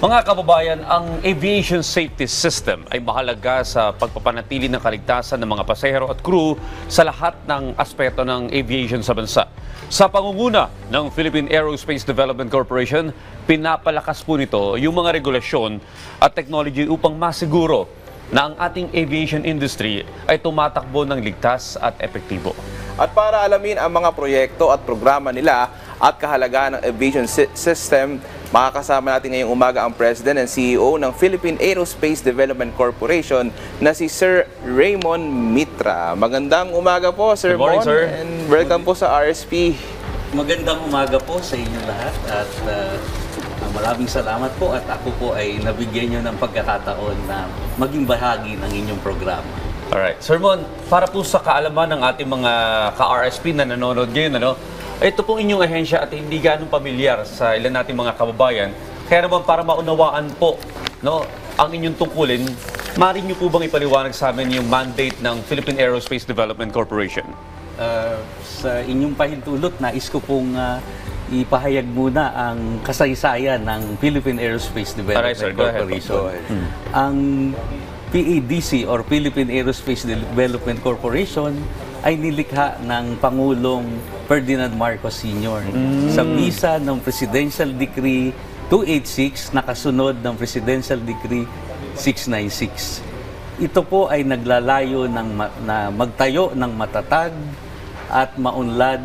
Mga kababayan, ang aviation safety system ay mahalaga sa pagpapanatili ng kaligtasan ng mga pasahero at crew sa lahat ng aspeto ng aviation sa bansa. Sa pangunguna ng Philippine Aerospace Development Corporation, pinapalakas po nito yung mga regulasyon at technology upang masiguro na ang ating aviation industry ay tumatakbo ng ligtas at epektibo. At para alamin ang mga proyekto at programa nila at kahalagaan ng aviation system, makakasama natin ngayong umaga ang President and CEO ng Philippine Aerospace Development Corporation na si Sir Raymond Mitra. Magandang umaga po, Sir Good morning, Mon, sir. and welcome po sa RSP. Magandang umaga po sa inyo lahat at maraming salamat po at ako po ay nabigyan nyo ng pagkakataon na maging bahagi ng inyong programa. Alright, Sir Mon, para po sa kaalaman ng ating mga ka-RSP na nanonood ngayon, ito pong inyong ahensya at hindi ganong pamilyar sa ilan nating mga kababayan. Kaya naman para maunawaan po ang inyong tungkulin, maaari niyo po bang ipaliwanag sa amin yung mandate ng Philippine Aerospace Development Corporation? Sa inyong pahintulot, nais ko pong ipahayag muna ang kasaysayan ng Philippine Aerospace Development Alright, sir, go ahead. Corporation. Ang PADC or Philippine Aerospace Development Corporation ay nilikha ng Pangulong Ferdinand Marcos Sr. sa bisa ng Presidential Decree 286 na kasunod ng Presidential Decree 696. Ito po ay naglalayo na magtayo ng matatag at maunlad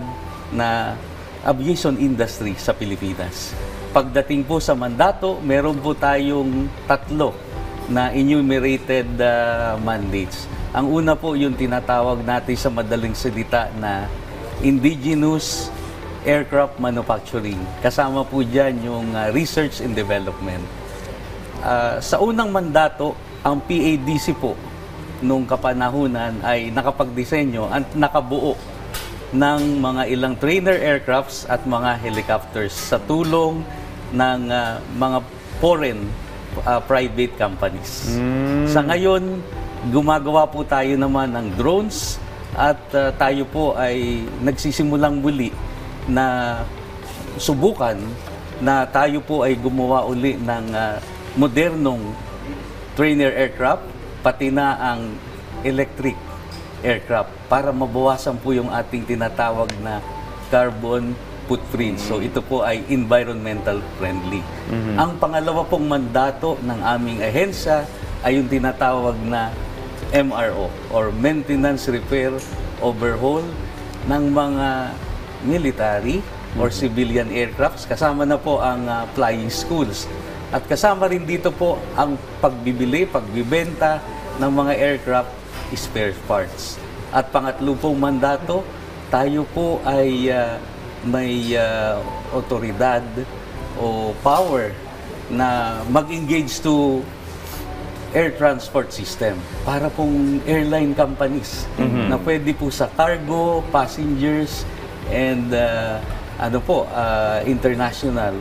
na aviation industry sa Pilipinas. Pagdating po sa mandato, meron po tayong tatlo na enumerated mandates. Ang una po yung tinatawag natin sa madaling salita na indigenous aircraft manufacturing. Kasama po dyan yung research and development. Sa unang mandato, ang PADC po nung kapanahunan ay nakapagdisenyo at nakabuo ng mga ilang trainer aircrafts at mga helicopters sa tulong ng mga foreign private companies. Sa ngayon, gumagawa po tayo naman ng drones at tayo po ay nagsisimulang muli na subukan na tayo po ay gumawa uli ng modernong trainer aircraft pati na ang electric aircraft para mabawasan po yung ating tinatawag na carbon footprint. So ito po ay environmental friendly. Ang pangalawa pong mandato ng aming ahensya ay yung tinatawag na MRO or Maintenance, Repair, Overhaul ng mga military or civilian aircrafts. Kasama na po ang flying schools. At kasama rin dito po ang pagbibili, pagbibenta ng mga aircraft spare parts. At pangatlo pong mandato, tayo po ay may otoridad o power na mag-engage to air transport system para pong airline companies na pwede po sa cargo, passengers, and international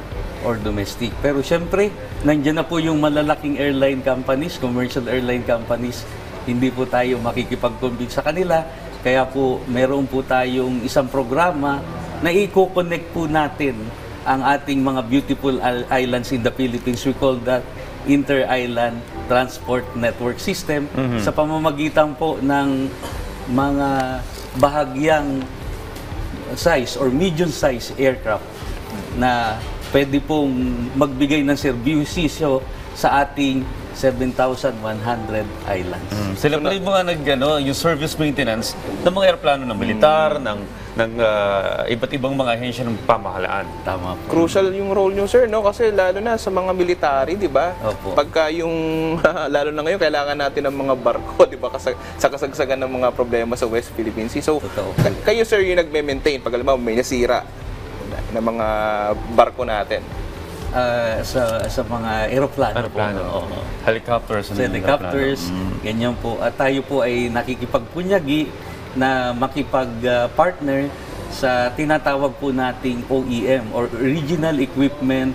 or domestic. Pero syempre, nandiyan na po yung malalaking airline companies, commercial airline companies, hindi po tayo makikipag-convince sa kanila. Kaya po, meron po tayong isang programa na i-connect po natin ang ating mga beautiful islands in the Philippines. We call that Inter-Island Transport Network System sa pamamagitan po ng mga bahagyang size or medium size aircraft na pwede pong magbigay ng serbisyo sa ating 7,100 islands. Sila pa rin mga yung service maintenance ng mga aeroplano ng militar, ng iba't ibang mga ahensya ng pamahalaan. Tama po. Crucial yung role nyo, sir, no? Kasi lalo na sa mga military, di ba? Opo. Pagka yung, lalo na ngayon, kailangan natin ng mga barko, di ba? Sa kasagsagan ng mga problema sa West Philippine Sea. So, Totoo. kayo, sir, yung nagme-maintain pag alam mo, may nasira na mga barko natin. Sa mga aeroplano po. Oo. Helicopters. Sa helicopters, ganyan po. At tayo po ay nakikipagpunyagi na makipag-partner sa tinatawag po nating OEM or Original Equipment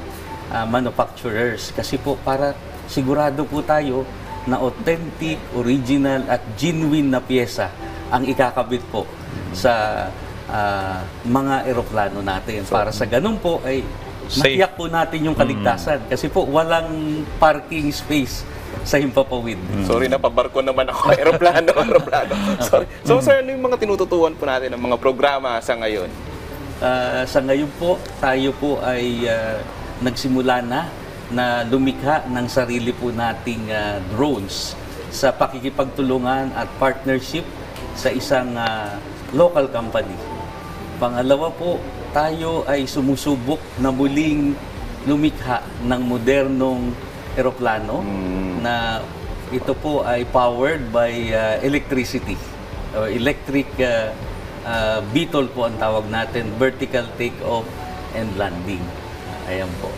Manufacturers. Kasi po para sigurado po tayo na authentic, original at genuine na pyesa ang ikakabit po sa mga eroplano natin. Para sa ganun po ay Safe. matiyak po natin yung kaligtasan. Kasi po, walang parking space sa Himpapawid. Sorry na, pabarko naman ako. Aeroplano. Sorry. So, sir, ano yung mga tinututuan po natin ng mga programa sa ngayon? Sa ngayon po, tayo po ay nagsimula na lumikha ng sarili po nating drones sa pakikipagtulungan at partnership sa isang local company. Pangalawa po, tayo ay sumusubok na muling lumikha ng modernong eroplano na ito po ay powered by electricity o electric VTOL po ang tawag natin, vertical take-off and landing. Ayan po.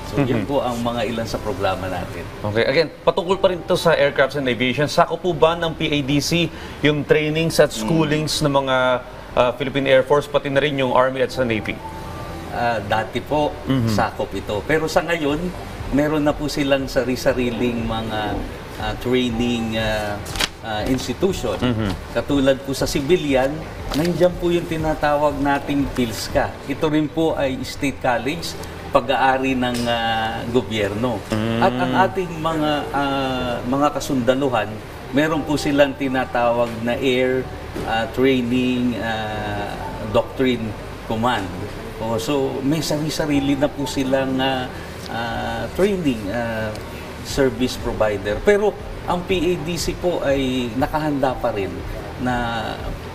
So, yun po ang mga ilan sa programa natin. Okay, again, patungkol pa rin ito sa aircrafts and aviation. Sako po ba ng PADC yung trainings at schoolings ng mga Philippine Air Force, pati na rin yung Army at sa Navy? Dati po, sakop ito. Pero sa ngayon, meron na po silang sari-sariling mga training institution. Katulad po sa civilian, nandiyan po yung tinatawag nating PhilSCA. Ito rin po ay State College, pag-aari ng gobyerno. At ang ating mga kasundaluhan, meron po silang tinatawag na Air Training Doctrine Command. So may sarili-sarili na po silang training service provider. Pero ang PADC po ay nakahanda pa rin na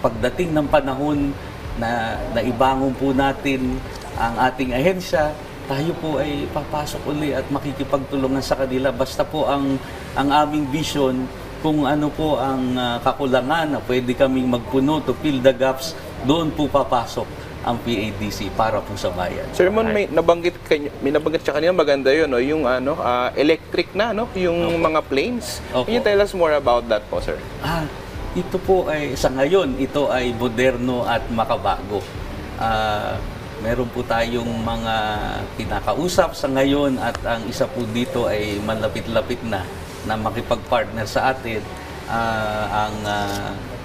pagdating ng panahon na naibangon po natin ang ating ahensya, tayo po ay papasok uli at makikipagtulungan sa kanila. Basta po ang aming vision, kung ano po ang kakulangan na pwede kaming magpuno to fill the gaps, doon po papasok ang PADC para po sa bayan. Sir Mon, may nabanggit siya kanina, maganda yun, no? Yung electric na, no? Yung mga planes. Opo. Can you tell us more about that po, sir? Ito po ay, sa ngayon, ito ay moderno at makabago. Meron po tayong mga kinakausap sa ngayon at ang isa po dito ay malapit-lapit na makipag-partner sa atin.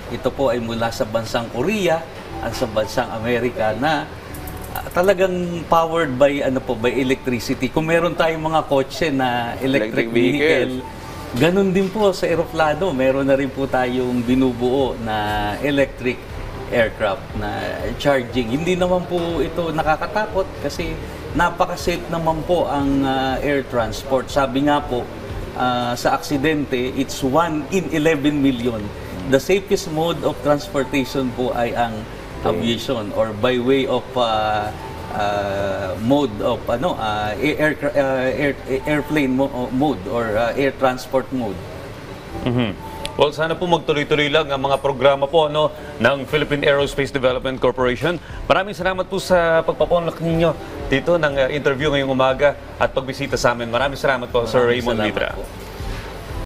Ito po ay mula sa bansang Korea at sa bansang Amerika na talagang powered by by electricity. Kung meron tayong mga kotse na electric vehicle, ganun din po sa eroplano. Meron na rin po tayong binubuo na electric aircraft na charging. Hindi naman po ito nakakatakot kasi napaka-safe naman po ang air transport. Sabi nga po, sa aksidente, it's 1 in 11 million. The safest mode of transportation po ay ang aviation or by way of mode of airplane mode or air transport mode. Well, sana po magtuloy-tuloy lang ang mga programa po ng Philippine Aerospace Development Corporation. Maraming salamat po sa pagpapunlak ninyo dito ng interview ngayong umaga at pagbisita sa amin. Maraming salamat po, Sir Raymond Salamat Mitra. po.